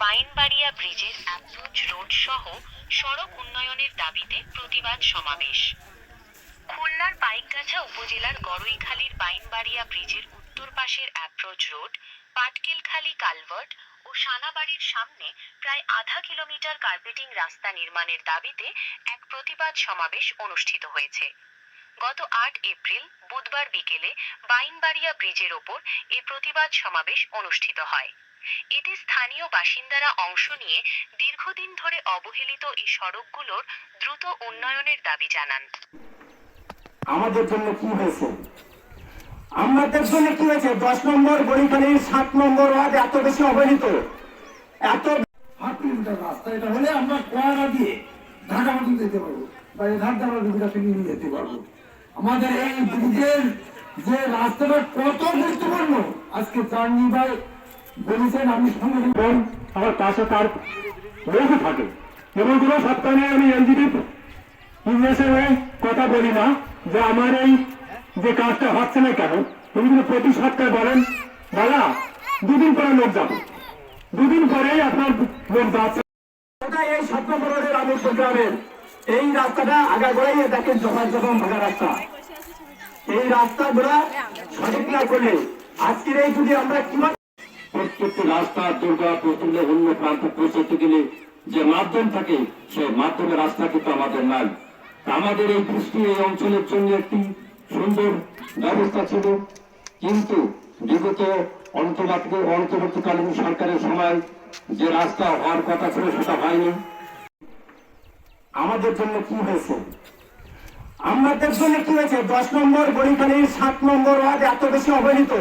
বাইনবাড়িয়া ব্রিজের approach road সহ সড়ক উন্নয়নের দাবিতে প্রতিবাদ সমাবেশ। খুলনার পাইকগাছা উপজেলার গড়ইখালীর বাইনবাড়িয়া ব্রিজের উত্তর পাশের অ্যাপ্রোচ রোড, পাটকেলখালী কালভার্ট ও সানাবাড়ির সামনে প্রায় আধা কিলোমিটার কার্পেটিং রাস্তা নির্মাণের দাবিতে এক প্রতিবাদ সমাবেশ অনুষ্ঠিত হয়েছে। গত ৮ এপ্রিল বুধবার বিকেলে বাইনবাড়িয়া ব্রিজের ওপর এ প্রতিবাদ সমাবেশ অনুষ্ঠিত হয়। এতে স্থানীয় বাসিন্দারা অংশ নিয়ে দীর্ঘদিন ধরে অবহেলিত এই সড়কগুলোর দ্রুত উন্নয়নের দাবি জানান। আমাদের জন্য কি হয়েছে? আমাদের জন্য কি হয়েছে? ১০ নম্বর গড়িখালীর ৭ নম্বর ওয়ার্ড এত বেশি অবহেলিত, এত ৮ কিলোমিটার রাস্তা। এটা হলে আমরা কোয়ারা দিয়ে ঢাকা পর্যন্ত যেতে পারবো, বা এই ঢাকা আমরা রুগীটাকে নিয়ে যেতে পারবো। আমাদের এই ব্রিজের যে রাস্তাটা কত গুরুত্বপূর্ণ আজকে চাঁদনি ভাই বলেছেন। আমি সঙ্গে আমার পাশে তার লোকও থাকে, এবং কোনো সপ্তাহে আমি এনজিপি ইংলিশের হয়ে কথা বলি না যে আমার এই যে কাজটা হচ্ছে না কেন। তুমি যদি প্রতি সপ্তাহে বলেন দাদা ২ দিন পরে লোক যাবো, ২ দিন পরেই আপনার লোক যাচ্ছে। এই ৭ নম্বর রোডের আমিরপুর গ্রামের এই রাস্তাটা আগাগোড়াই দেখেন জমা ভাঙা রাস্তা। এই রাস্তাগুলা সঠিক না করলে আজকের এই যদি আমরা কিভাবে প্রত্যেকটি রাস্তা দুর্গা প্রতুল্য অন্য প্রান্ত পৌঁছতে গেলে যে মাধ্যম থাকে সে মাধ্যমে রাস্তা কিন্তু আমাদের নাই। আমাদের এই বৃষ্টি এই অঞ্চলের জন্য একটি সুন্দর ব্যবস্থা ছিল, কিন্তু বিগত অন্তর্বর্তীকালীন সরকারের সময় যে রাস্তা হওয়ার কথা ছিল সেটা হয়নি। আমাদের জন্য কি হয়েছে? আমাদের জন্য কি হয়েছে? ১০ নম্বর গড়িখালীর ৭ নম্বর ওয়ার্ড এত বেশি অবহেলিত,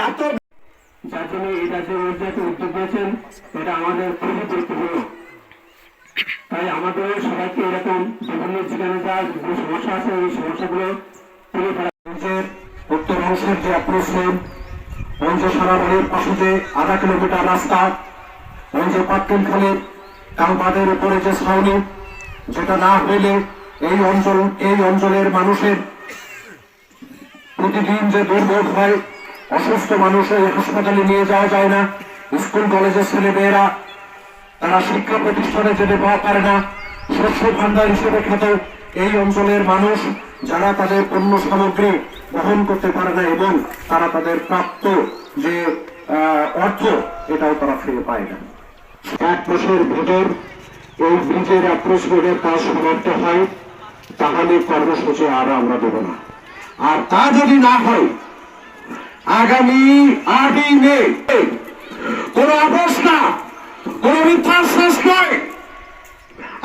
এত যার জন্য এই রাজ্যের মধ্যে উদ্যোগ নিয়েছেন, এটা আমাদের খুবই গুরুত্বপূর্ণ। তাই আমাদের সবাইকে এরকম বিভিন্ন যেখানে যা সমস্যা আছে এই সমস্যাগুলো তুলে ধরা। উত্তর অংশের যে অ্যাপ্রোচ রোড, সারাবাড়ির পাশে যে আধা কিলোমিটার রাস্তা, পাটকেলখালীর কালভার্টের উপরে যে ছাউনি, যেটা না হইলে এই অঞ্চলের মানুষের প্রতিদিন যে দুর্ভোগ হয়, অসুস্থ মানুষ এই হাসপাতালে নিয়ে যাওয়া যায় না, স্কুল কলেজের ছেলেমেয়েরা তারা শিক্ষা প্রতিষ্ঠানে যেতে পারে না, শস্য ভান্ডার হিসেবে খ্যাত এই অঞ্চলের মানুষ যারা তাদের পণ্য সামগ্রী বহন করতে পারে না এবং তারা তাদের প্রাপ্ত যে অর্থ এটাও তারা ফিরে পায় না। ১ মাসের ভেতর এই ব্রিজের অ্যাপ্রোচ রোডের কাজ সমাপ্ত হয়, তাহলে কর্মসূচি আর আমরা দেব না। আর তা যদি না হয় আগামী ৮ই মে কোন অবস্থা, কোন মিথ্যাশ্বাস নয়,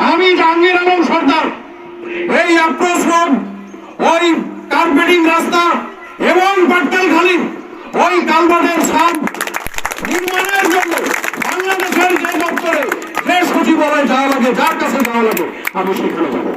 আমি জাহাঙ্গীর আলম সর্দার এই অ্যাপ্রোচ রোড, ওই কার্পেটিং রাস্তা এবং পাটকেলখালী ওই কালভার্টের সাপ নির্মাণের জন্য বাংলাদেশের যে দপ্তরে যে সচিবালয় যাওয়া লাগে, যার কাছে যাওয়া লাগে, আমি সেখানে যাবো।